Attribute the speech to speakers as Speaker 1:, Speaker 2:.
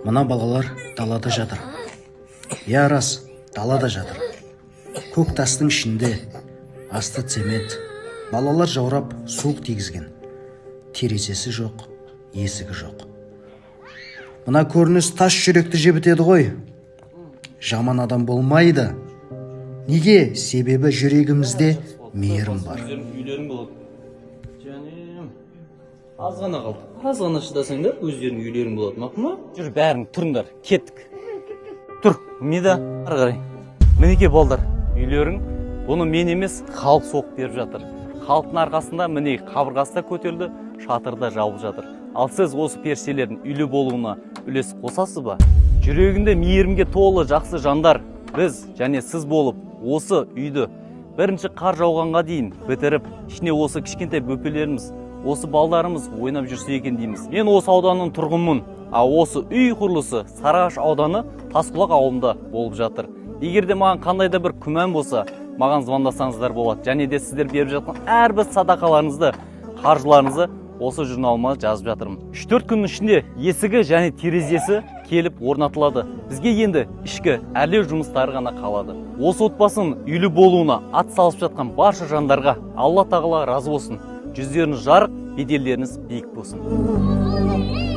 Speaker 1: Мына балалар далада жатыр. Я рас, далада жатыр. Көк тастың ішінде, асты цемент, балалар жаурап суық тигізген. Терезесі жоқ, есігі жоқ. Мына көрініс тас жүректі жебітеді ғой. Жаман адам болмайды. Неге? Себебі жүрегімізде мейірім бар.
Speaker 2: Үйлерің болады. Жаным, аз ғана қалды. Аз ғана шыдасаңдар, өздерің үйлерің болады. Мақұл ма? Жүр, бәрің тұрыңдар, кеттік. Тұр, Мида, ары қарай. Мінеке балдар, үйлерің. Бұны мен емес, халық соғып беріп жатыр. Халықтың арқасында міне қабырғасы да көтерілді, шатыры да жабылып жатыр. Ал сіз осы періштелердің үйлі болуына үлес қосасыз ба? Жүрегінде мейірімге толы жақсы жандар, біз және сіз болып осы үйді бірінші қар жауғанға дейін бітіріп, ішіне осы кішкентай бөпелеріміз, осы балдарымыз ойнап жүрсе екен дейміз. Мен осы ауданның тұрғынмын, а осы үй құрылысы Сарыағаш ауданы Тасбұлақ ауылында болып жатыр. Егер де маған қандай да бір күмән болса, маған звондасаңыздар болады. Және де сіздер беріп жатқан әрбір садақаларыңызды, қаржыларыңызды осы журналыма жазып жатырмын. 3-4 күннің ішінде есігі және терезесі келіп орнатылады. Бізге енді ішкі әрлеу жұмыстары ғана қалады. Осы отбасының үйлі болуына ат салып жатқан барша жандарға Алла тағала разы болсын. Жүздеріңіз жарық, беделдеріңіз биік болсын.